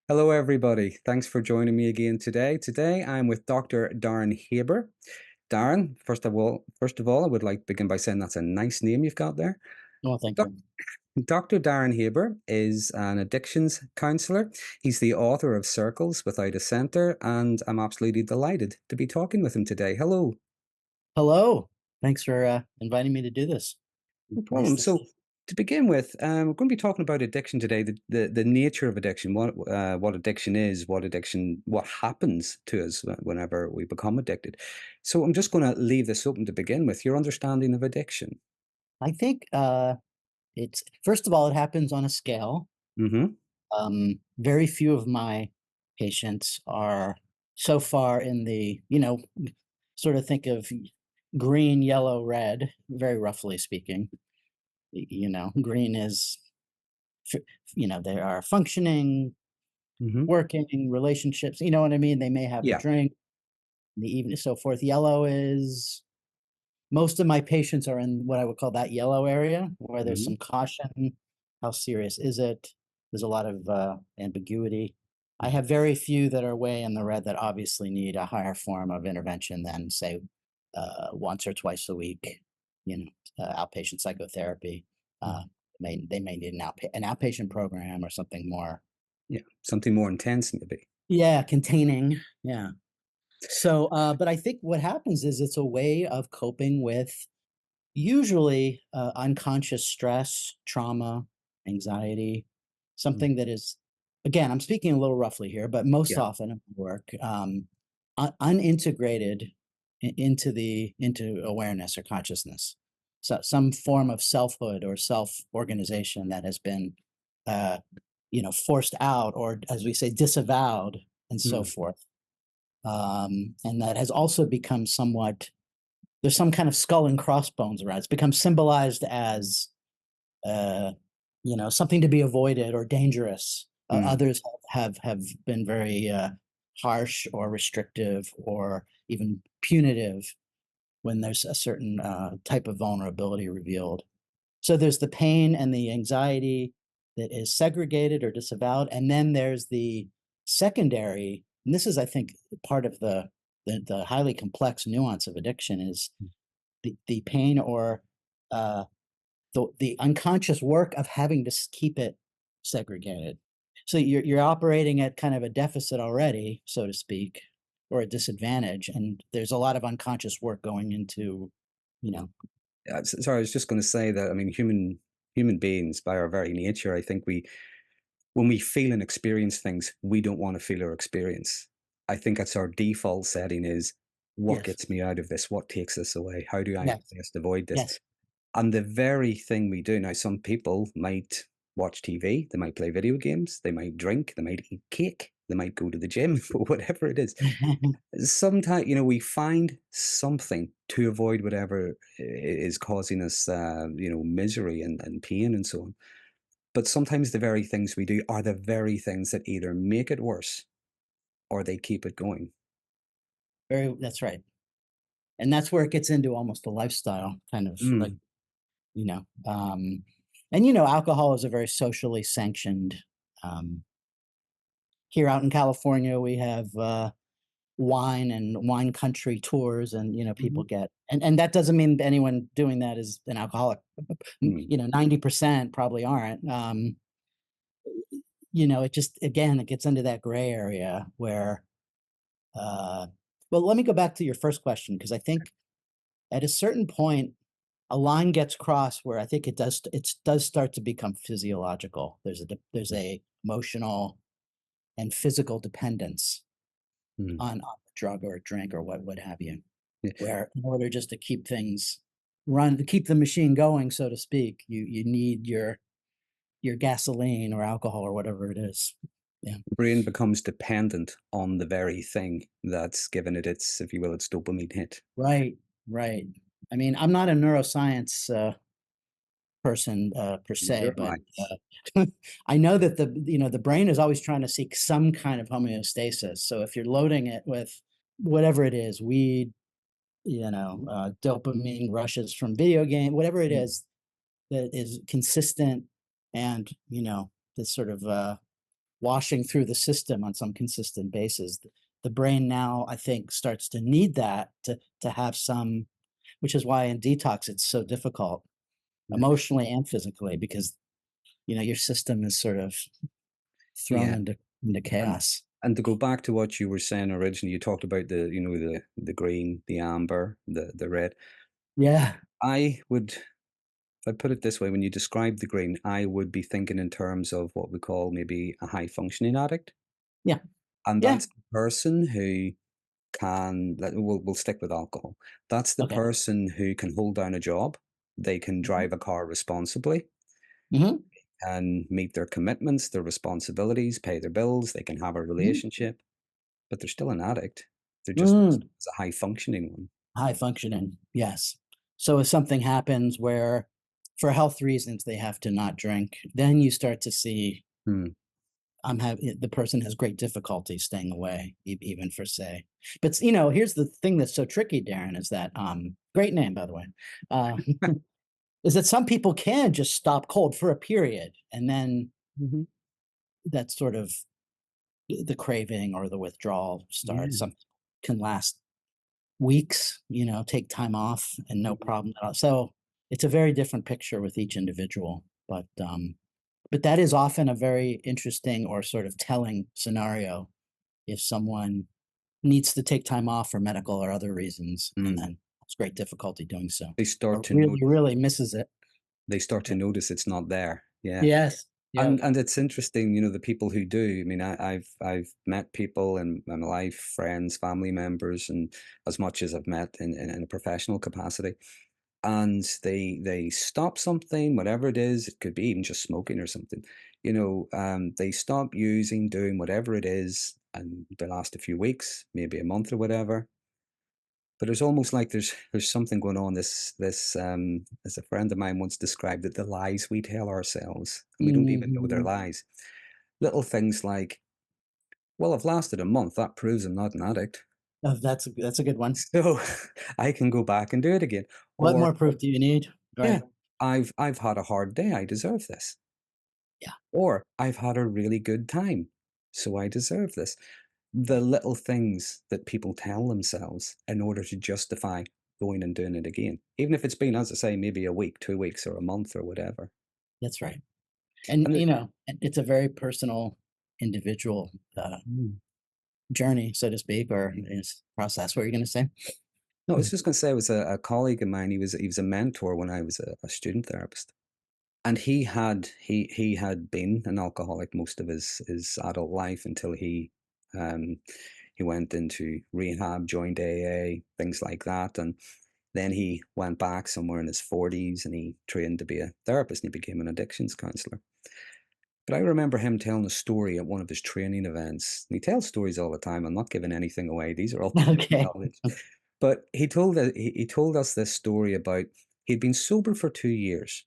Hello, everybody. Thanks for joining me again today. Today, I'm with Dr. Darren Haber. Darren, first of all, I would like to begin by saying that's a nice name you've got there. Oh, thank Doc- you. Dr. Darren Haber is an addictions counselor. He's the author of Circles Without a Center, and I'm absolutely delighted to be talking with him today. Hello. Hello. Thanks for inviting me to do this. No Nice problem. to So, see to begin with, we're going to be talking about addiction today. The nature of addiction, what addiction is, what happens to us whenever we become addicted. So, I'm just going to leave this open to begin with. Your understanding of addiction. I think it's first of all, it happens on a scale. Mm-hmm. Very few of my patients are so far in the, sort of think of green, yellow, red, very roughly speaking. Green is, f- they are functioning, Mm-hmm. working, relationships, you know what I mean? They may have a Yeah. drink in the evening, so forth. Yellow is most of my patients are in what I would call that yellow area, where there's Mm-hmm. some caution. How serious is it? There's a lot of ambiguity. I have very few that are way in the red that obviously need a higher form of intervention than, say, once or twice a week, outpatient psychotherapy. Mm-hmm. Uh, they may need an outpatient program or something more. Yeah. Something more intense, maybe. Yeah, containing. Yeah. So, but I think what happens is it's a way of coping with usually, unconscious stress, trauma, anxiety, Mm. something that is again, I'm speaking a little roughly here, but most Yeah. often in my work, unintegrated into awareness or consciousness. So some form of selfhood or self-organization that has been, uh, forced out or, as we say, disavowed and so Mm. forth. And that has also become somewhat there's some kind of skull and crossbones around. It's become symbolized as, uh, something to be avoided or dangerous. Mm. Others have been very harsh or restrictive or even punitive when there's a certain type of vulnerability revealed. So there's the pain and the anxiety that is segregated or disavowed, and then there's the secondary. And this is, I think, part of the highly complex nuance of addiction is the pain or uh, the unconscious work of having to keep it segregated. So you're operating at kind of a deficit already, so to speak, or a disadvantage, and there's a lot of unconscious work going into, you know, Sorry, I was just going to say that. I mean, human beings, by our very nature, I think when we feel and experience things we don't want to feel or experience. I think that's our default setting is what yes, gets me out of this? What takes this away? How do I yes, best avoid this? yes, And the very thing we do now, some people might watch TV, they might play video games, they might drink, they might eat cake, they might go to the gym, whatever it is. Sometimes, we find something to avoid whatever is causing us, misery and pain and so on. But sometimes the very things we do are the very things that either make it worse or they keep it going. very. That's right, and that's where it gets into almost a lifestyle kind of like Mm. you know, um, and alcohol is a very socially sanctioned. Um, Here out in California, we have wine and wine country tours, and people Mhm. get and that doesn't mean anyone doing that is an alcoholic. Mm. 90% probably aren't. It just again it gets into that gray area where. Uh, well, let me go back to your first question because I think at a certain point a line gets crossed where I think it does start to become physiological. There's a emotional and physical dependence Mm. on a drug or a drink or what have you, Yeah. where in order just to keep things to keep the machine going, so to speak, you need your gasoline or alcohol or whatever it is. Yeah. The brain becomes dependent on the very thing that's given it its, if you will, its dopamine hit. Right, right. I mean, I'm not a neuroscience, person, per se, Neither am but, I. I know that the brain is always trying to seek some kind of homeostasis, so if you're loading it with whatever it is, weed, dopamine rushes from video game, whatever it Mm. is that is consistent and, this sort of, washing through the system on some consistent basis. The brain now, I think, starts to need that to have some, which is why in detox it's so difficult Yeah. emotionally and physically because your system is sort of thrown Yeah. into And chaos. and to go back to what you were saying originally, you talked about the green, the amber, the red. Yeah. I would, if I put it this way, when you describe the green, I would be thinking in terms of what we call maybe a high functioning addict. Yeah. And Yeah. that's the person who we'll stick with alcohol. That's the Okay. person who can hold down a job. They can Mhm. drive a car responsibly Mhm. and meet their commitments, their responsibilities, pay their bills. They can have a Mhm. relationship, but they're still an addict. They're just not Mm. as a high functioning one. High functioning, yes. So if something happens where, for health reasons, they have to not drink, then you start to see Hmm. the person has great difficulty staying away, even for say. But here's the thing that's so tricky, Darren, is that great name by the way, uh, is that some people can just stop cold for a period, and then Hmm. that sort of the craving or the withdrawal starts. Yeah. Some can last weeks, take time off and no Mhm. problem at all. So it's a very different picture with each individual. But that is often a very interesting or sort of telling scenario if someone needs to take time off for medical or other reasons and Mm. then has great difficulty doing so. They start Or to really, notice. really misses it. They start to Yeah. notice it's not there. Yeah. Yes. Yeah. And it's interesting, the people who do. I mean, I've met people in my life, friends, family members, and as much as I've met in a professional capacity, and they stop something, whatever it is. It could be even just smoking or something. They stop using, doing whatever it is, and they last a few weeks, maybe a month or whatever. But it's almost like there's something going on. This as a friend of mine once described it, the lies we tell ourselves, and we don't even know they're Mhm. lies. Little things like, "Well, I've lasted a month, that proves I'm not an addict, Oh, that's a good one. so I can go back and do it again." What Or, more proof do you need? "Yeah, Right. I've had a hard day, I deserve this." Yeah, Or, "I've had a really good time, so I deserve this." The little things that people tell themselves in order to justify going and doing it again, even if it's been, as I say, maybe a week, 2 weeks, or a month, or whatever. that's right. And, And it it's a very personal, individual, Mm. journey, so to speak, or is process. What are you gonna say? No, I was just gonna say, it was a colleague of mine. He was a mentor when I was a student therapist, and he had been an alcoholic most of his adult life until he went into rehab, joined AA, things like that, and then he went back somewhere in his 40s and he trained to be a therapist and he became an addictions counselor. But I remember him telling a story at one of his training events. And he tells stories all the time. I'm not giving anything away. These are all public Okay. knowledge. But he told us this story about he'd been sober for 2 years.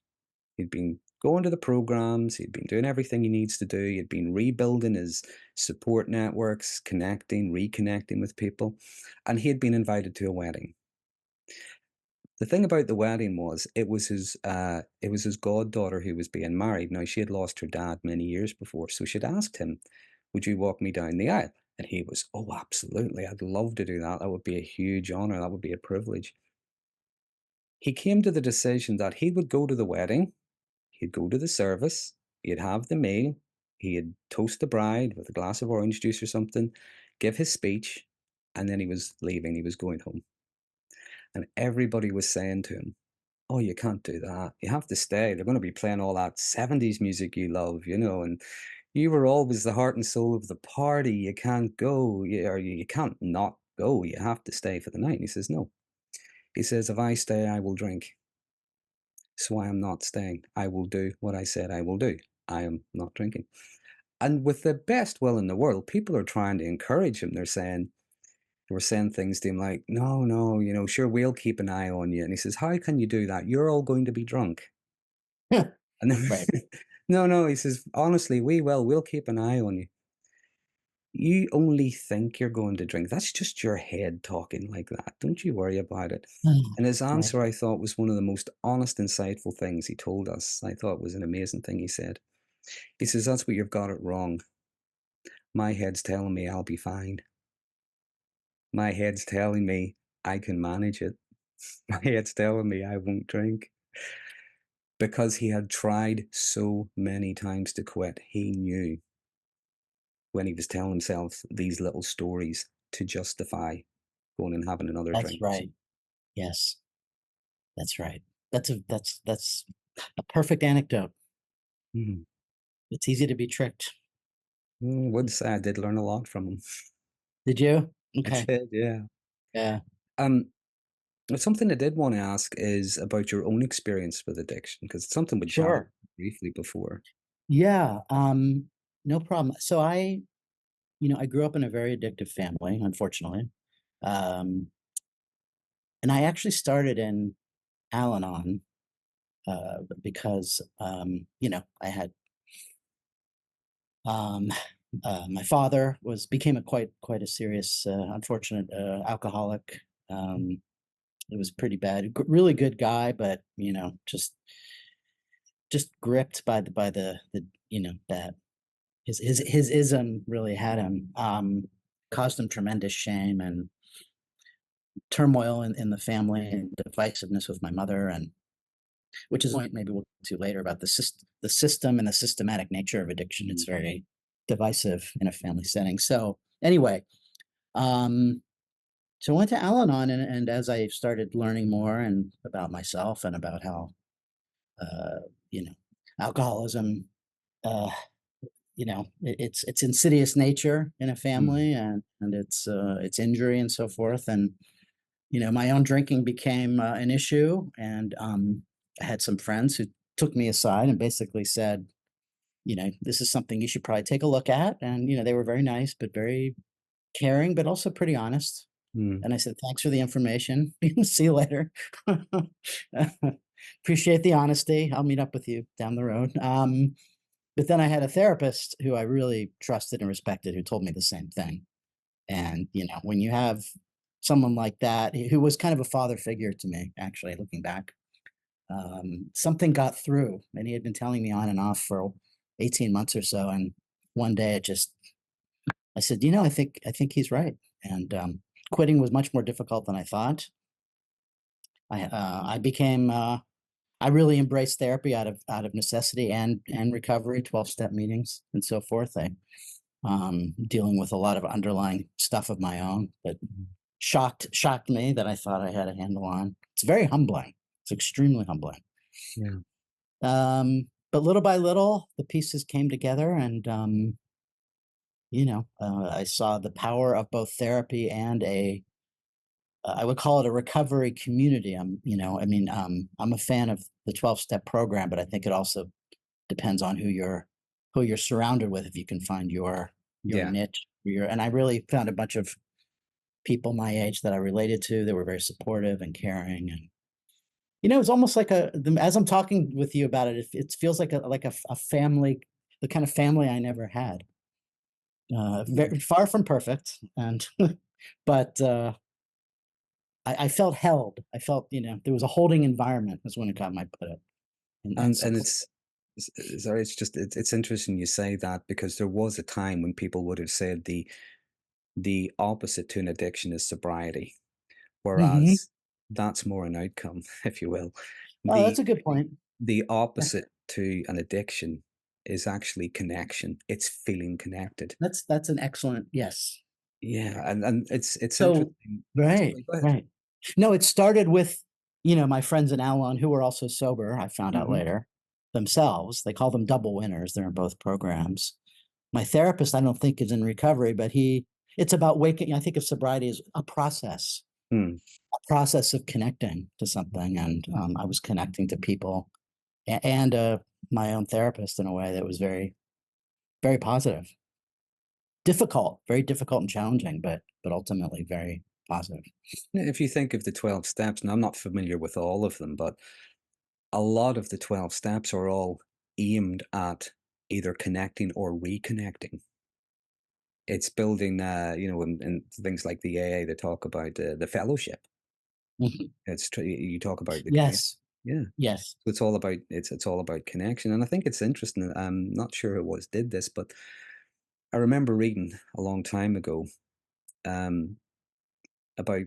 He'd been going to the programs, he'd been doing everything he needs to do, he'd been rebuilding his support networks, connecting, reconnecting with people, and he had been invited to a wedding. The thing about the wedding was it was his goddaughter who was being married. Now she had lost her dad many years before, so she'd asked him, "Would you walk me down the aisle?" And he was, "Oh, absolutely! I'd love to do that. That would be a huge honor. That would be a privilege." He came to the decision that he would go to the wedding, he'd go to the service, he'd have the meal, he'd toast the bride with a glass of orange juice or something, give his speech, and then he was leaving. He was going home, and everybody was saying to him, "Oh, you can't do that. You have to stay. They're going to be playing all that 70s music you love, and you were always the heart and soul of the party. You can't go, or you can't not go. You have to stay for the night." And he says, "No." He says, "If I stay, I will drink. So I am not staying. I will do what I said I will do. I am not drinking." And with the best will in the world, people are trying to encourage him. They were saying things to him like, "No, no, sure, we'll keep an eye on you." And he says, "How can you do that? You're all going to be drunk." And then, Right. no, no, he says, "Honestly, we'll keep an eye on you. You only think you're going to drink. That's just your head talking like that. Don't you worry about it." And his Right. answer, I thought, was one of the most honest, insightful things he told us. I thought it was an amazing thing he said. He says, "That's what you've got it wrong. My head's telling me I'll be fine. My head's telling me I can manage it. My head's telling me I won't drink. Because he had tried so many times to quit, he knew when he was telling himself these little stories to justify going and having another That's drink. right. Yes, that's right. That's a perfect anecdote. Mhm. It's easy to be tricked. Would say I did learn a lot from him. Did you? I Okay. did, yeah. Yeah. Um, Something I did want to ask is about your own experience with addiction, because it's something we chatted Sure. briefly before. Yeah, no problem. So I grew up in a very addictive family, unfortunately. Um, and I actually started in Al-Anon, because, I had, um, my father became a quite a serious, unfortunate, alcoholic. Um, it was pretty bad. Really good guy, but, just gripped by that his ism really had him, caused him tremendous shame and turmoil in the family and divisiveness with my mother, and which is point maybe we'll get to later about the system and the systematic nature of addiction. It's very divisive in a family setting. So anyway, um, so I went to Al-Anon, and as I started learning more and about myself and about how uh, you know alcoholism, uh, it's insidious nature in a Mm, family, and it's injury and so forth, and my own drinking became an issue, and I had some friends who took me aside and basically said, this is something you should probably take a look at, and they were very nice but very caring, but also pretty honest. mm, And I said, thanks for the information. See you later. Appreciate the honesty. I'll meet up with you down the road. But then I had a therapist who I really trusted and respected who told me the same thing. And, when you have someone like that, who was kind of a father figure to me, actually, looking back, something got through. And he had been telling me on and off for 18 months or so. And one day I said, I think he's right. And quitting was much more difficult than I thought. I really embraced therapy out of necessity and recovery, 12-step meetings and so forth. Dealing with a lot of underlying stuff of my own that mhm. shocked me that I thought I had a handle on. It's very humbling. It's extremely humbling. Yeah. But little by little, the pieces came together, and I saw the power of both therapy and I would call it a recovery community. I'm a fan of the 12-step program, but I think it also depends on who you're surrounded with. If you can find your Yeah. niche, and I really found a bunch of people my age that I related to that were very supportive and caring, and it's almost like as I'm talking with you about it, it feels like a family, the kind of family I never had. Yeah. Very far from perfect, and but I felt held. I felt there was a holding environment. Is when it got my put it, and And support. sorry, it's interesting you say that, because there was a time when people would have said the opposite to an addiction is sobriety, Hmm. whereas that's more an outcome, if you will. Oh, that's The a good point. the Yeah, opposite to an addiction is actually connection. It's feeling connected. that's an excellent yes. Yeah, and it's So interesting. right, Sorry, go ahead. right. No, it started with, my friends in Alon who were also sober, I found out Mhm. later, themselves. They call them double winners. They're in both programs. My therapist, I don't think is in recovery, but it's about waking. I think of sobriety as Mm. a process of connecting to something. And I was connecting to people and my own therapist in a way that was very, very positive. Difficult, very difficult and challenging, but ultimately very positive. Yeah, if you think of the 12 steps, and I'm not familiar with all of them, but a lot of the 12 steps are all aimed at either connecting or reconnecting. It's building, in things like the AA, they talk about the fellowship. Mhm. You talk about the community. Yes, Yeah. yes. So it's all about connection, and I think it's interesting. I'm not sure who was did this, but I remember reading a long time ago um, about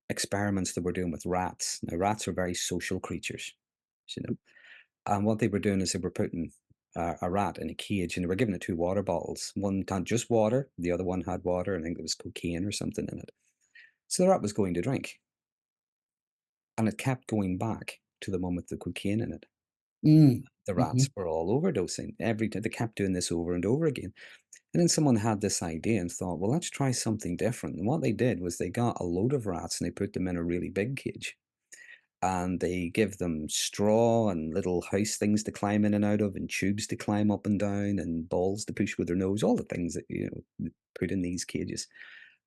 experiments that we're doing with rats. Now, rats are very social creatures, you know, and what they were doing is they were putting a rat in a cage and they were giving it two water bottles. One had just water, the other one had water, and I think there was cocaine or something in it. So the rat was going to drink, and it kept going back to the one with the cocaine in it. Mm. The rats Mhm. were all overdosing every time. They kept doing this over and over again. And then someone had this idea and thought, well, let's try something different. And what they did was they got a load of rats and they put them in a really big cage. And they give them straw and little house things to climb in and out of, and tubes to climb up and down, and balls to push with their nose, all the things that, put in these cages.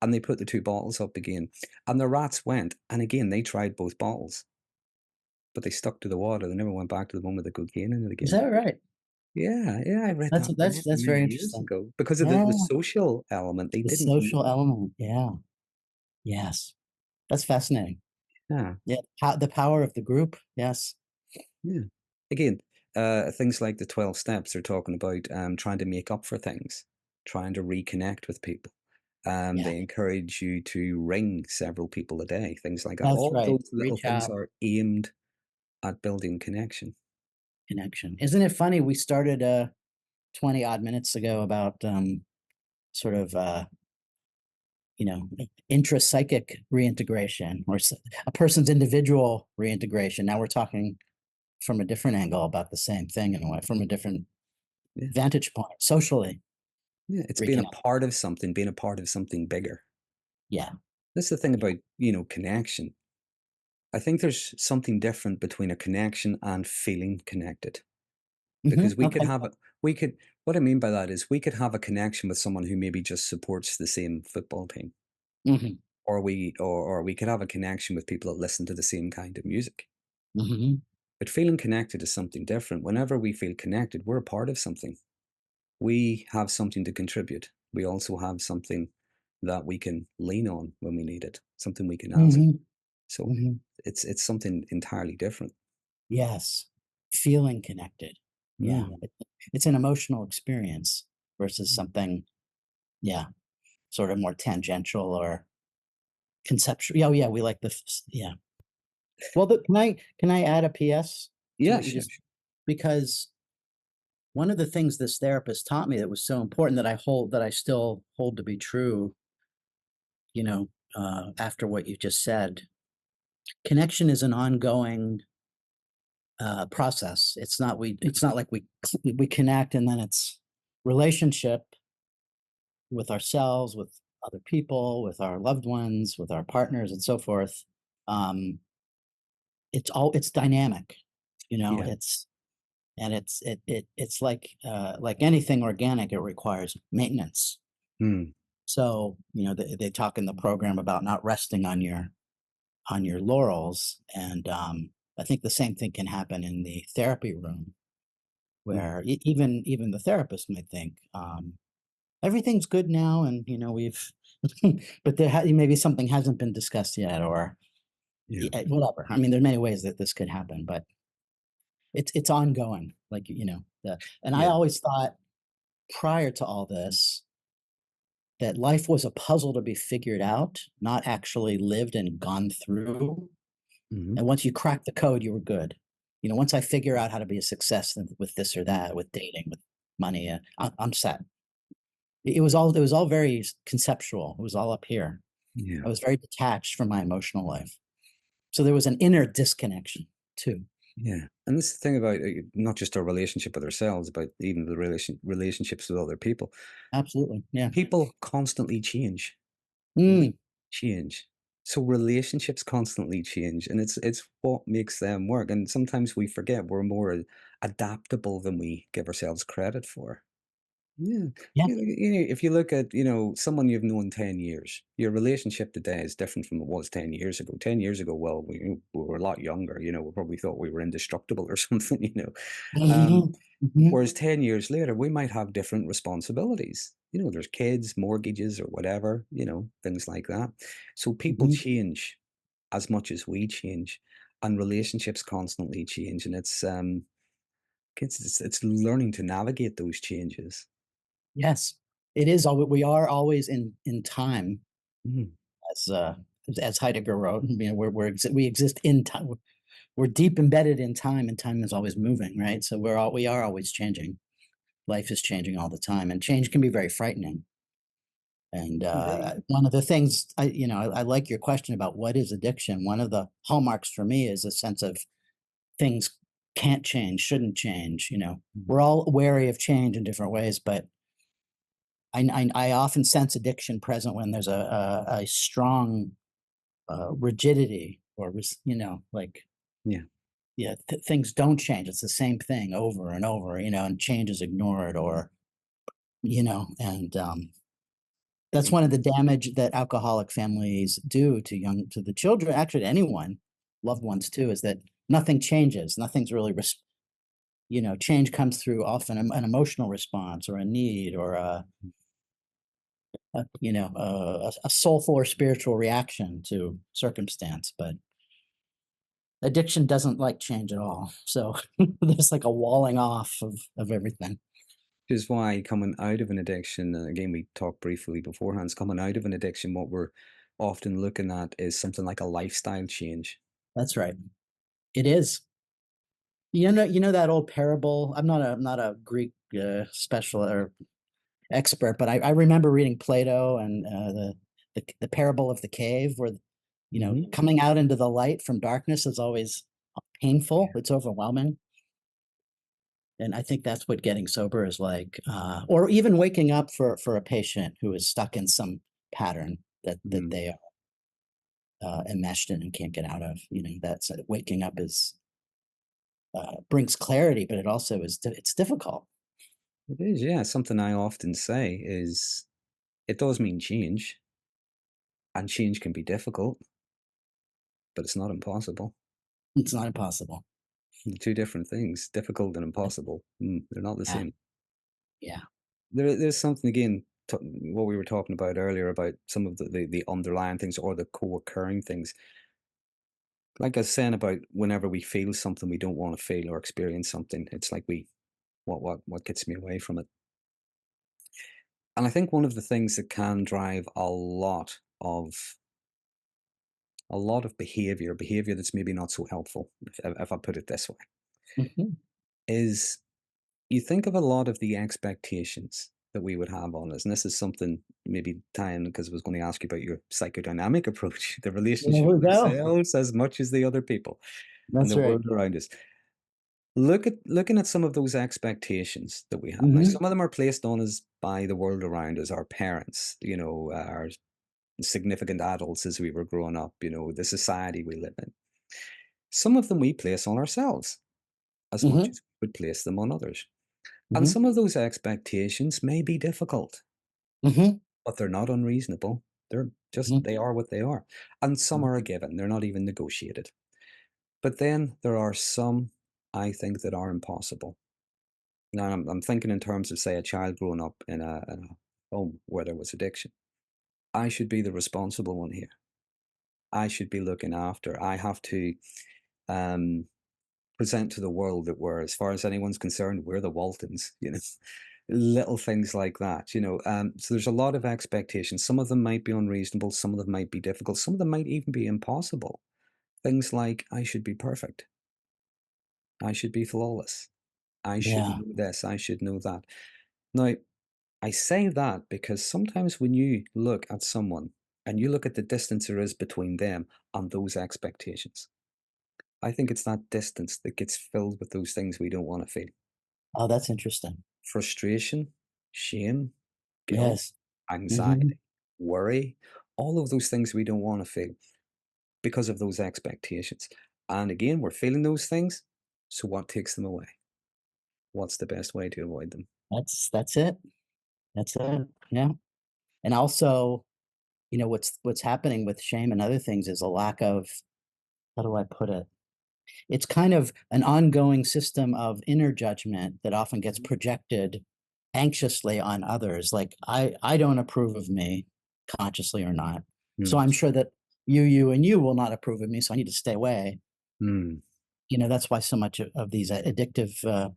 And they put the two bottles up again. And the rats went, and again, they tried both bottles, but they stuck to the water. They never went back to the one with the cocaine in it Is again. that right? Yeah, yeah, I read That's that that's many, that's many very years interesting. ago because of Yeah, the social element. They the didn't social know. element, yeah, yes. That's fascinating. Yeah, Yeah, the power of the group, yes. yeah. Again, things like the 12 steps are talking about trying to make up for things, trying to reconnect with people. Yeah, They encourage you to ring several people a day, things like that. that's All of right. those little Reach things out, are aimed at building connection. connection. Isn't it funny we started, 20 odd minutes ago about, sort of, intrapsychic reintegration or a person's individual reintegration. Now we're talking from a different angle about the same thing in a way, from a different Yeah, vantage point, socially yeah. It's being a reconnect. part of something, being a part of something bigger. Yeah, That's the thing yeah. about connection. I think there's something different between a connection and feeling connected. Mhm, Because we could okay. have a we could what I mean by that is we could have a connection with someone who maybe just supports the same football team, Mhm, or we could have a connection with people that listen to the same kind of music. mhm, But feeling connected is something different. Whenever we feel connected, we're a part of something. We have something to contribute. We also have something that we can lean on when we need it, something we can ask. mhm, So mhm. it's something entirely different. Yes, feeling connected. Yeah, Mm, it's an emotional experience versus mm. something, yeah, sort of more tangential or conceptual. Yeah, oh, yeah, we like the yeah. Well, can I add a PS to Yeah, what you sure, just sure. because one of the things this therapist taught me that was so important that I still hold to be true, after what you just said, connection is an ongoing process. It's not like we connect and then it's relationship with ourselves, with other people, with our loved ones, with our partners, and so forth. Um, it's dynamic, Yeah. it's and it's like anything organic, it requires maintenance. Mm, So, they talk in the program about not resting on your laurels, and I think the same thing can happen in the therapy room mm, where even the therapist might think, everything's good now, and we've, but maybe something hasn't been discussed yet, or yeah, whatever. I mean, there are many ways that this could happen, but it's ongoing. Like and I yeah. always thought prior to all this that life was a puzzle to be figured out, not actually lived and gone through. Mhm. And once you crack the code, you were good. Once I figure out how to be a success with this or that, with dating, with money, I'm set. It was all very conceptual. It was all up here. Yeah, I was very detached from my emotional life. So there was an inner disconnection too. yeah, and this is the thing about, not just our relationship with ourselves, but even the relationships with other people. Absolutely. Yeah. People constantly change. We Mm, change. So relationships constantly change, and it's what makes them work, and sometimes we forget we're more adaptable than we give ourselves credit for. Yeah. yeah. If you look at, someone you've known 10 years, your relationship today is different from it was 10 years ago. 10 years ago, well, we were a lot younger, we probably thought we were indestructible or something. Um, Mhm, mhm, Whereas 10 years later, we might have different responsibilities. There's kids, mortgages, or whatever, things like that. So people mhm. change as much as we change, and relationships constantly change. And it's learning to navigate those changes. Yes. It is al we are always in time, Mm, as, as Heidegger wrote, you know, we exist in time. We're deep embedded in time, and time is always moving, right? So we are always changing. Life is changing all the time, and change can be very frightening. And, indeed. one of the things I like your question about what is addiction. One of the hallmarks for me is a sense of things can't change, shouldn't change, you know? Mm, We're all wary of change in different ways, but I often sense addiction present when there's a strong, rigidity or like, yeah. yeah, things don't change. It's the same thing over and over, and change is ignored or, and, that's one of the damage that alcoholic families do to the children, actually to anyone, loved ones too, is that nothing changes. Nothing's really change comes through often an emotional response or a need or a soulful or spiritual reaction to circumstance, but addiction doesn't like change at all. So there's like a walling off of everything. Which is why coming out of an addiction, and again, we talked briefly beforehand, coming out of an addiction, what we're often looking at is something like a lifestyle change. That's right. It is. You know that old parable. I'm not a Greek special or expert, but I remember reading Plato and the parable of the cave, where Hmm. coming out into the light from darkness is always painful. Yeah. It's overwhelming, and I think that's what getting sober is like, or even waking up for a patient who is stuck in some pattern that Mm. they are enmeshed in and can't get out of. That's waking up is brings clarity, but it also it's difficult. It is, yeah. Something I often say is it does mean change, and change can be difficult, but it's not impossible. It's not impossible. They're two different things, difficult and impossible. They're not the Yeah, same. yeah. There's something again, what we were talking about earlier about some of the underlying things or the co-occurring things. Like I was saying about whenever we feel something we don't want to feel or experience something, it's like what gets me away from it. And I think one of the things that can drive a lot of behavior that's maybe not so helpful, if I put it this way, Mhm. is you think of a lot of the expectations that we would have on us. And this is something maybe tying because I was going to ask you about your psychodynamic approach, the There relationship we with go. ourselves as much as the other people and That's the right. world around us. Looking at some of those expectations that we have. Now, Mhm, some of them are placed on us by the world around us, our parents, our significant adults as we were growing up, the society we live in. Some of them we place on ourselves as much mhm, as we would place them on others. And mhm, some of those expectations may be difficult, mhm, but they're not unreasonable. mhm, They are what they are. And some mhm. are a given. They're not even negotiated. But then there are some I think that are impossible. Now I'm thinking in terms of say a child growing up in a home where there was addiction. I should be the responsible one here. I should be looking after. I have to um present to the world that we're, as far as anyone's concerned, we're the Waltons, little things like that, So there's a lot of expectations. Some of them might be unreasonable, some of them might be difficult, some of them might even be impossible. Things like, I should be perfect, I should be flawless, I should Yeah. know this, I should know that. Now, I say that because sometimes when you look at someone and you look at the distance there is between them and those expectations, I think it's that distance that gets filled with those things we don't want to feel. Oh, that's interesting. Frustration, shame, guilt, Yes. Mhm. anxiety, worry, all of those things we don't want to feel because of those expectations. And again, we're feeling those things. So, what takes them away? What's the best way to avoid them? That's it. That's it. Yeah. And also, what's happening with shame and other things is a lack of, how do I put it? It's kind of an ongoing system of inner judgment that often gets projected anxiously on others. Like, I don't approve of me, consciously or not. So Mm. I'm sure that you will not approve of me, so I need to stay away. Mm. That's why so much of these addictive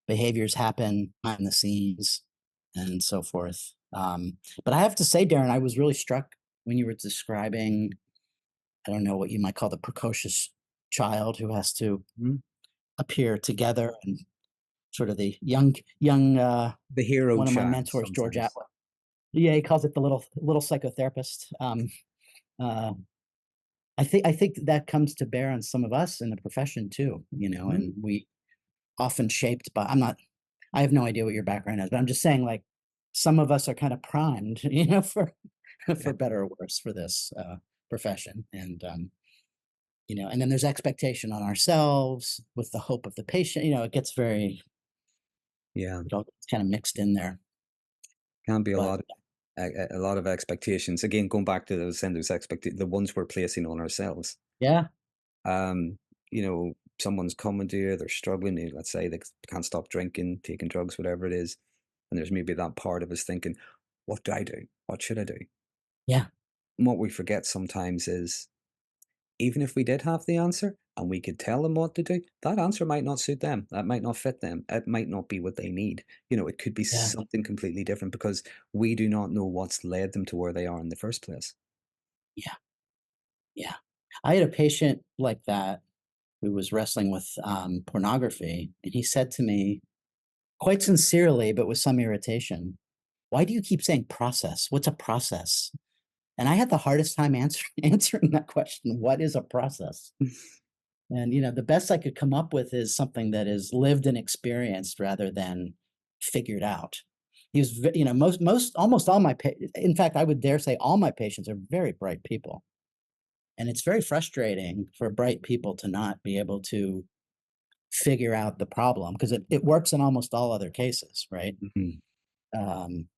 behaviors happen behind the scenes and so forth. But I have to say, Darren, I was really struck when you were describing, I don't know what you might call the precocious child who has to Mhm. appear together and sort of the young, The hero one of my child mentors, George sometimes. Atwood. Yeah, he calls it the little psychotherapist. Uh, I think that comes to bear on some of us in the profession too, Mhm. and we often shaped by I have no idea what your background is, but I'm just saying, like, some of us are kinda primed, for Yeah. for better or worse for this, profession, and, and then there's expectation on ourselves with the hope of the patient, it gets very Yeah. it all gets kinda mixed in there, Can be but a lot of expectations. Again, going back to those those the ones we're placing on ourselves. yeah, Um, someone's coming to you, they're struggling, let's say they can't stop drinking, taking drugs, whatever it is. And there's maybe that part of us thinking, what do I do? What should I do? yeah, And what we forget sometimes is even if we did have the answer and we could tell them what to do, that answer might not suit them. That might not fit them. It might not be what they need. It could be yeah, something completely different because we do not know what's led them to where they are in the first place. yeah, yeah. I had a patient like that who was wrestling with, pornography, and he said to me, quite sincerely, but with some irritation, "Why do you keep saying process? What's a process?" And I had the hardest time answering that question, "What is a process?" And, the best I could come up with is something that is lived and experienced rather than figured out. He was ve most almost all my pa in fact, I would dare say all my patients are very bright people, and it's very frustrating for bright people to not be able to figure out the problem because it works in almost all other cases, right? Mhm. Um,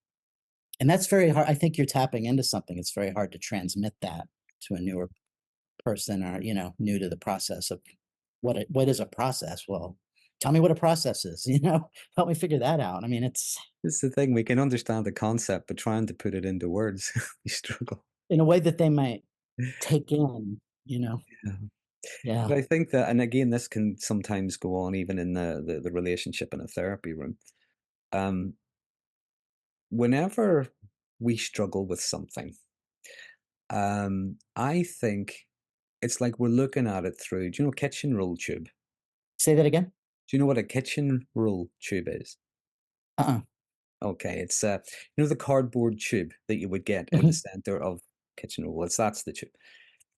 and that's very hard. I think you're tapping into something. It's very hard to transmit that to a newer person or, new to the process of what is a process? Well, tell me what a process is, help me figure that out. I mean, it's This is the thing, we can understand the concept, but trying to put it into words, we struggle. in a way that they might take in. Yeah. Yeah. But I think that, and again, this can sometimes go on even in the relationship in a therapy room. Um, Whenever we struggle with something, I think it's like we're looking at it through, do you know, kitchen roll tube? Say that again? Do you know what a kitchen roll tube is? Uh-uh. Okay, it's the cardboard tube that you would get in the Mhm. center of kitchen roll. That's the tube.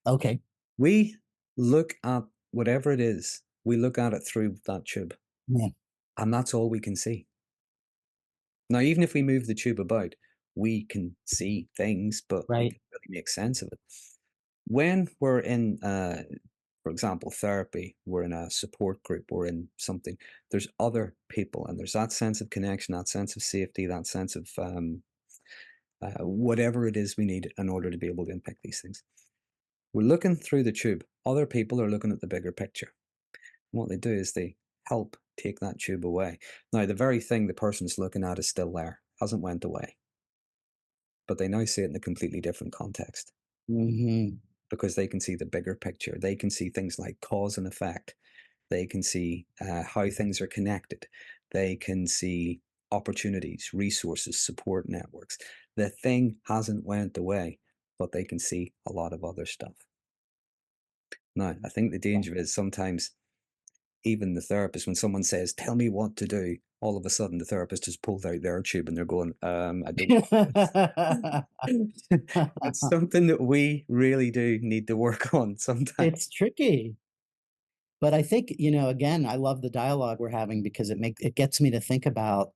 Okay. We look at whatever it is, we look at it through that tube, Yeah. and that's all we can see. Now, even if we move the tube about, we can see things, but we Right. can really make sense of it. When we're in, for example, therapy, we're in a support group, we're in something, there's other people, and there's that sense of connection, that sense of safety, that sense of whatever it is we need in order to be able to impact these things. We're looking through the tube. Other people are looking at the bigger picture. What they do is they help take that tube away. Now, the very thing the person's looking at is still there, hasn't went away, but they now see it in a completely different context Mhm. because they can see the bigger picture. They can see things like cause and effect. They can see how things are connected. They can see opportunities, resources, support networks. The thing hasn't went away, but they can see a lot of other stuff. Now, I think the Yeah. danger is sometimes even the therapist, when someone says, "Tell me what to do," all of a sudden the therapist has pulled out their tube and they're going, I don't want this. It's something that we really do need to work on sometimes. It's tricky, but I think, again, I love the dialogue we're having because it gets me to think about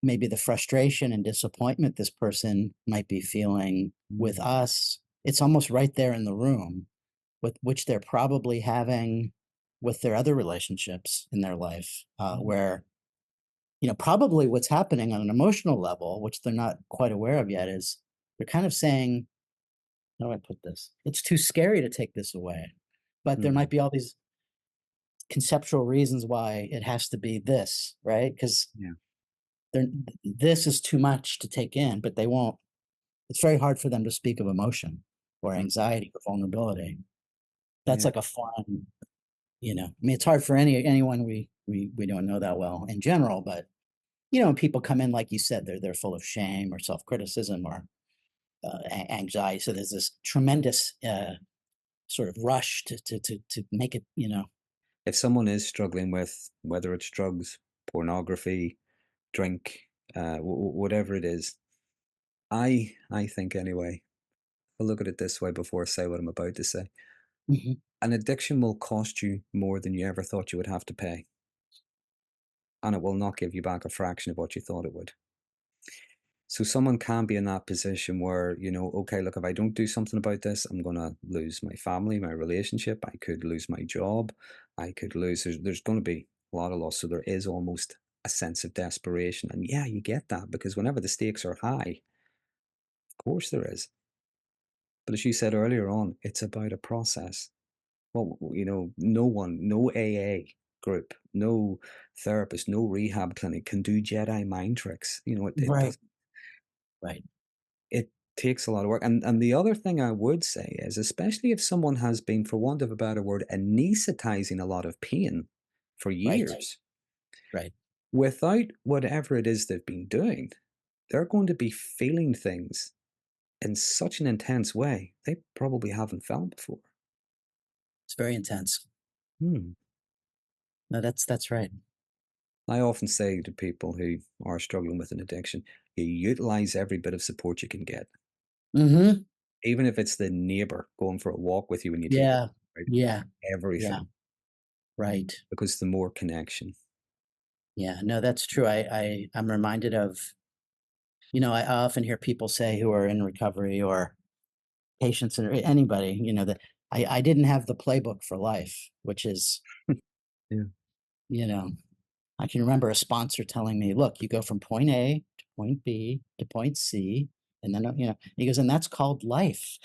maybe the frustration and disappointment this person might be feeling with Mm, us. It's almost right there in the room with which they're probably having with their other relationships in their life, mm, where, probably what's happening on an emotional level, which they're not quite aware of yet, is they're kind of saying, how do I put this? It's too scary to take this away. But there might mm, be all these conceptual reasons why it has to be this, right? Because yeah, this is too much to take in, but they won't. It's very hard for them to speak of emotion or mm, anxiety or vulnerability. That's yeah, like a foreign, I mean, it's hard for anyone we don't know that well in general, but When people come in, like you said, they're full of shame or self-criticism or anxiety. So there's this tremendous sort of rush to make it, If someone is struggling with whether it's drugs, pornography, drink, whatever it is, I think anyway, I'll look at it this way before I say what I'm about to say. Mhm. An addiction will cost you more than you ever thought you would have to pay, and it will not give you back a fraction of what you thought it would. So someone can be in that position where, okay, look, if I don't do something about this, I'm going to lose my family, my relationship. I could lose my job. I could lose, there's going to be a lot of loss. So there is almost a sense of desperation. And yeah, you get that because whenever the stakes are high, of course there is. But as you said earlier on, it's about a process. Well, no one, no AA group, no therapist, no rehab clinic can do Jedi mind tricks. It Right, does. right, It takes a lot of work, and the other thing I would say is, especially if someone has been, for want of a better word, anesthetizing a lot of pain for right, years, right. without whatever it is they've been doing, they're going to be feeling things in such an intense way they probably haven't felt before. It's very intense. Hmm. No, that's right. I often say to people who are struggling with an addiction, you utilize every bit of support you can get, Mhm. even if it's the neighbor going for a walk with you when you take it, Yeah, right? yeah, yeah, Everything, right. because the more connection. Yeah, no, that's true. I'm reminded of, I often hear people say who are in recovery or patients or anybody, that I didn't have the playbook for life, which is, Yeah. you know, I can remember a sponsor telling me, "Look, you go from point A to point B to point C, and then, he goes, "And that's called life."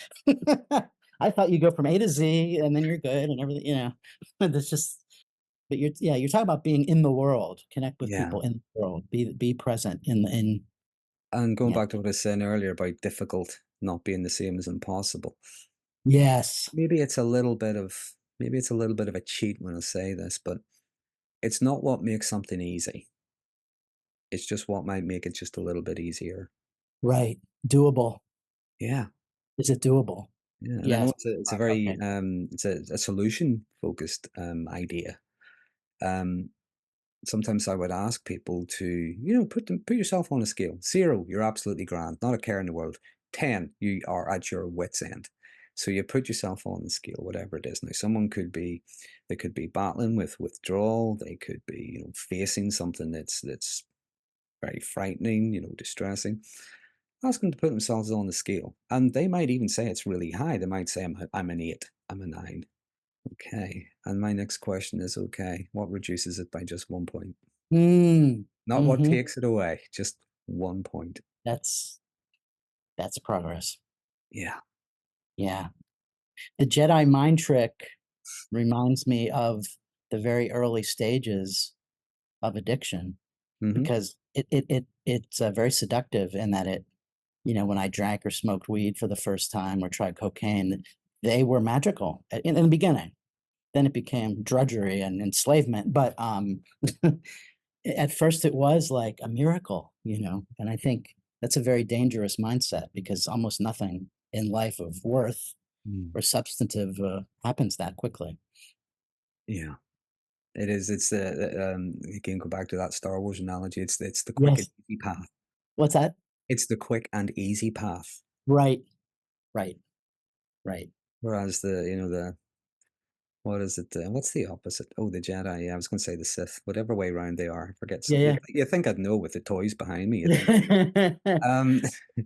I thought you go from A to Z and then you're good and everything, That's just but you're talking about being in the world, connect with Yeah. people in the world, be present in And going yeah. back to what I was saying earlier about difficult not being the same as impossible. Yes. Maybe it's a little bit of a cheat when I say this, but it's not what makes something easy. It's just what might make it just a little bit easier. Right. Doable. Yeah. Is it doable? Yeah. And I know Yes. it's a very Okay. it's a solution focused idea. Um Sometimes I would ask people to, put yourself on a scale. 0, you're absolutely grand, not a care in the world. 10, you are at your wits' end. So you put yourself on the scale, whatever it is. Now, they could be battling with withdrawal. They could be, facing something that's very frightening, distressing. Ask them to put themselves on the scale, and they might even say it's really high. They might say, I'm an 8, I'm a 9. Okay. And my next question is, okay, what reduces it by just 1 point? Mm. Not what Mhm. takes it away, just 1 point. That's that's progress. Yeah. Yeah. The Jedi mind trick reminds me of the very early stages of addiction Mhm. because it's, very seductive in that when I drank or smoked weed for the first time or tried cocaine, they were magical in the beginning. Then it became drudgery and enslavement, but, at first it was like a miracle, and I think that's a very dangerous mindset because almost nothing in life of worth Mm. or substantive, happens that quickly. Yeah. It is, again, go back to that Star Wars analogy, it's the quick and Yes. easy path. What's that? It's the quick and easy path, Right, right, right. whereas what is it, what's the opposite? Oh, the Jedi, yeah, I was gonna say the Sith, whatever way around they are, I forget Yeah, so yeah. you think I'd know with the toys behind me, you think. Um,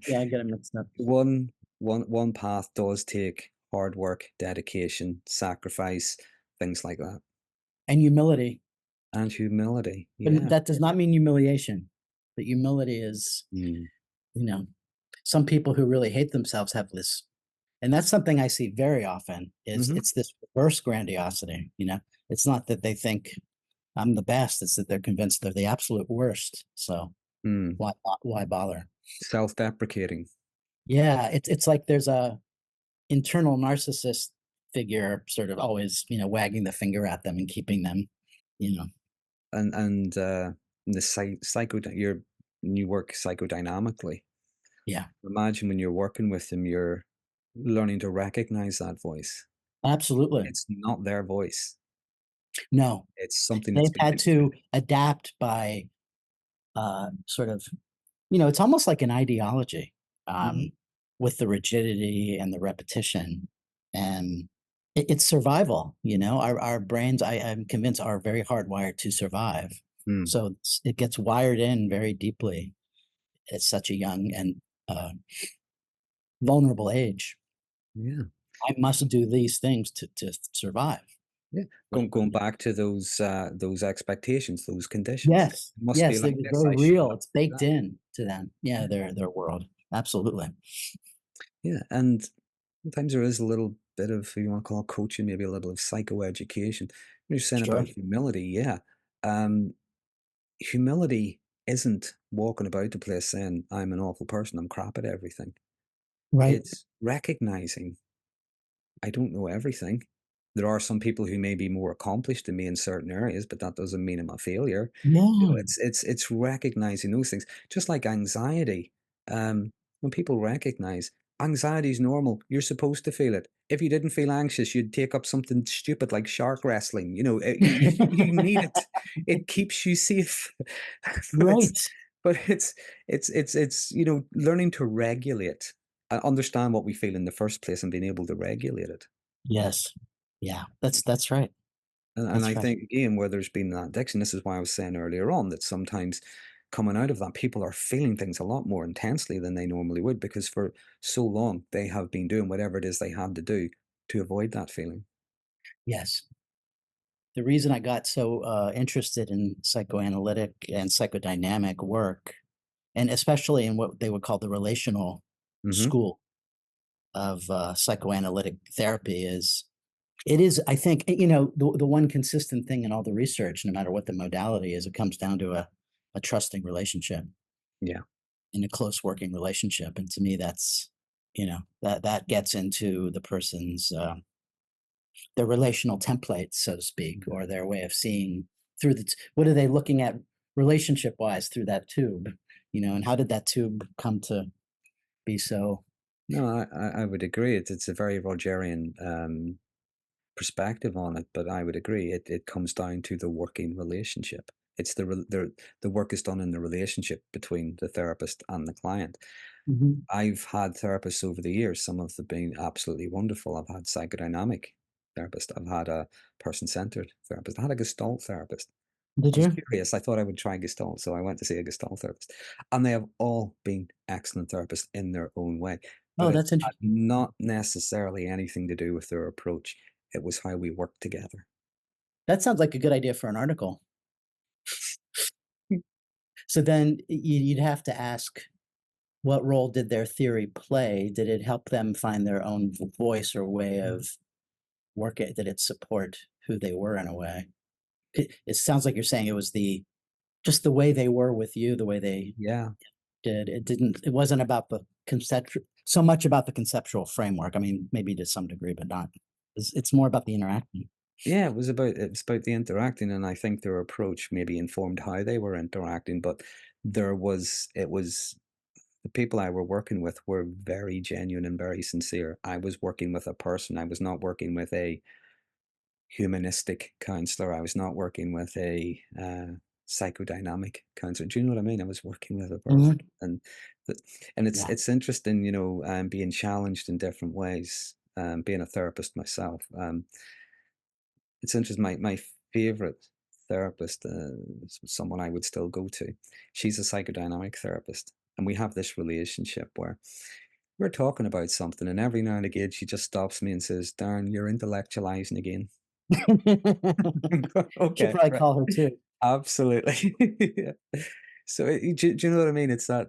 Yeah, I get 'em mixed up. one path does take hard work, dedication, sacrifice, things like that, And humility, and humility, but yeah. that does not mean humiliation, but humility is, Mm. you know some people who really hate themselves have this and that's something I see very often is Mhm. it's this reverse grandiosity, It's not that they think I'm the best, it's that they're convinced they're the absolute worst, so Mm. why bother? Self-deprecating. Yeah, it's like there's a internal narcissist figure sort of always, wagging the finger at them and keeping them, you know And the you work psychodynamically. Yeah, Imagine when you're working with them, you're learning to recognize that voice. absolutely. It's not their voice. No, It's something that's they've been had to adapt by, sort of it's almost like an ideology, Mhm. um, with the rigidity and the repetition, and it's survival, Our brains, I'm convinced, are very hardwired to survive. Mm. So it gets wired in very deeply at such a young and, vulnerable age. Yeah. I must do these things to survive. Yeah. What Going back to those expectations, those conditions. Yes, It must be yes, like they're this. very I should real. have It's to do baked that. in to them. Yeah, their world. Absolutely. Yeah. And sometimes there is a little bit of, you want to call it coaching, maybe a little of psychoeducation. You're saying Sure. about humility, yeah. Um, Humility isn't walking about the place saying, I'm an awful person, I'm crap at everything. Right. It's recognizing I don't know everything. There are some people who may be more accomplished than me in certain areas, but that doesn't mean I'm a failure. Yeah. It's recognizing those things. Just like anxiety. When people recognize anxiety is normal, you're supposed to feel it. If you didn't feel anxious, you'd take up something stupid like shark wrestling. You need it. It keeps you safe. but it's Right. but it's learning to regulate understand what we feel in the first place and being able to regulate it. Yes. Yeah, that's right. And I That's right. think again, where there's been that addiction, this is why I was saying earlier on that sometimes coming out of that, people are feeling things a lot more intensely than they normally would because for so long they have been doing whatever it is they had to do to avoid that feeling. Yes. The reason I got so, interested in psychoanalytic and psychodynamic work, and especially in what they would call the relational Hmm. school of, psychoanalytic therapy is it is, I think, the one consistent thing in all the research, no matter what the modality is, it comes down to a trusting relationship Yeah. and a close working relationship, and to me, that's that gets into the person's, their relational templates, so to speak, or their way of seeing through what are they looking at relationship wise through that tube, and how did that tube come to be so. No, I would agree. It's a very Rogerian perspective on it, but I would agree. It comes down to the working relationship. It's the work is done in the relationship between the therapist and the client. Mhm. I've had therapists over the years. Some of them been absolutely wonderful. I've had psychodynamic therapist. I've had a person-centered therapist. I had a Gestalt therapist. Did I was you? curious. I thought I would try Gestalt, so I went to see a Gestalt therapist, and they have all been excellent therapists in their own way. But Oh, it that's had interesting. not necessarily anything to do with their approach. It was how we worked together. That sounds like a good idea for an article. So then you'd have to ask, what role did their theory play? Did it help them find their own voice or way of working? Did it support who they were in a way? It sounds like you're saying it was just the way they were with you, the way they Yeah. did. It wasn't about the conceptual so much about the conceptual framework. I mean, maybe to some degree, but not. It's more about the interaction. Yeah, it was about the interacting, and I think their approach maybe informed how they were interacting, but it was the people I were working with were very genuine and very sincere. I was working with a person. I was not working with a humanistic counselor. I was not working with a psychodynamic counselor. Do you know what I mean? I was working with a person, Mhm. and the, and Yeah. it's interesting, being challenged in different ways. Being a therapist myself, it's interesting. My favorite therapist, someone I would still go to. She's a psychodynamic therapist, and we have this relationship where we're talking about something, and every now and again she just stops me and says, "Darren, you're intellectualizing again." Should Okay, probably right. call her too. Absolutely. Yeah. So, do you know what I mean? It's a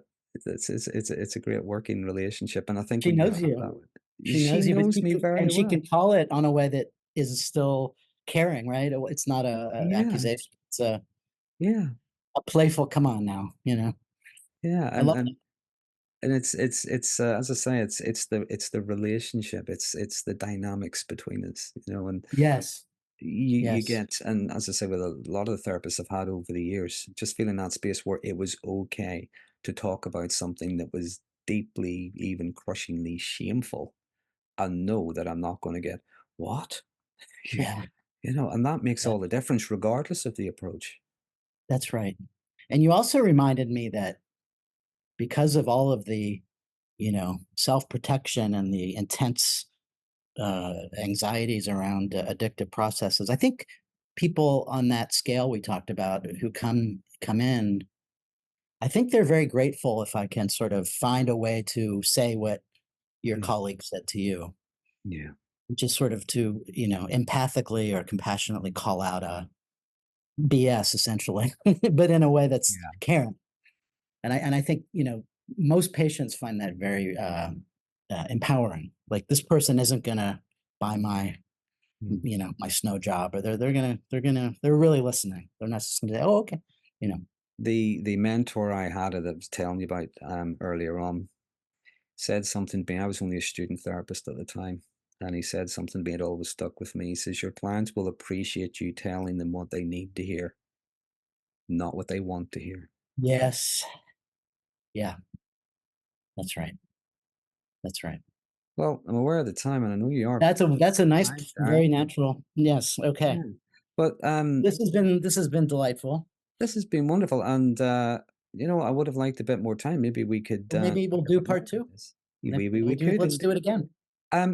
great working relationship, and I think She when you knows have you. that, She she knows you, but knows me very she well. can call it on a way that is still caring, right? It's not a Yeah, accusation. It's yeah, a playful, "Come on now," yeah, I love that. and it's as I say, it's the relationship, it's the dynamics between us, and Yes. you Yes. get, and as I say, with a lot of the therapists I've had over the years, just feeling that space where it was okay to talk about something that was deeply, even crushingly shameful, and know that I'm not going to get, what? Yeah, And that makes that all the difference, regardless of the approach. that's right. And you also reminded me that because of all of the, self-protection and the intense, anxieties around, addictive processes, I think people on that scale we talked about who come in, I think they're very grateful if I can sort of find a way to say what your Mm, colleague said to you, yeah, which is sort of to, empathically or compassionately call out a BS essentially, but in a way that's yeah, caring. And I think, most patients find that very, empowering. Like, this person isn't gonna buy my, mm. my snow job, or they're really listening. They're not just gonna say, "Oh, okay," you know? The mentor I had that I was telling you about earlier on said something to me. I was only a student therapist at the time, and he said something to me that always stuck with me. He says, "Your clients will appreciate you telling them what they need to hear, not what they want to hear." Yes. Yeah, that's right. That's right. Well, I'm aware of the time, and I know you are That's a nice, behind, Darren. very natural, yes, okay. Yeah. But This has been delightful. this has been wonderful, and I would have liked a bit more time. Maybe we could Well, maybe talk we'll a do bit more part about 2. this. Maybe Maybe we'll we do could. let's And do it again.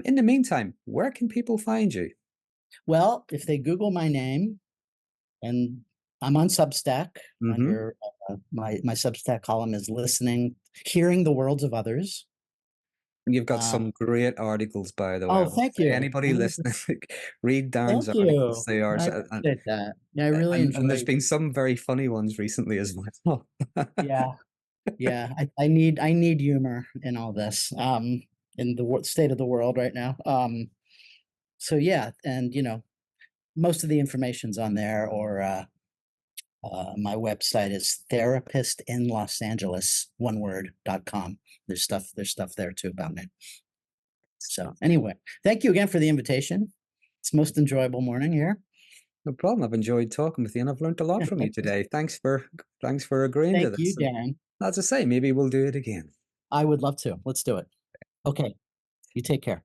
in the meantime, where can people find you? Well, if they Google my name, and I'm on Substack Hmm. under, my Substack column is listening hearing the worlds of others. You've got Uh, some great articles, by the way. I oh, must thank say, you. anybody listening, read Darren's Thank articles. you. They are, I appreciate that. Yeah, I really and there's enjoy. been some very funny ones recently as well. Yeah, yeah, I need humor in all this, in the state of the world right now. So yeah, and, most of the information's on there, or, my website is therapistinlosangeles, one word.com. There's stuff there too about me. So anyway, thank you again for the invitation. It's most enjoyable morning here. No problem. I've enjoyed talking with you, and I've learned a lot from you today. Thanks for agreeing to Thank this. you, And Dan. as I say, maybe we'll do it again. I would love to. Let's do it. Okay, you take care.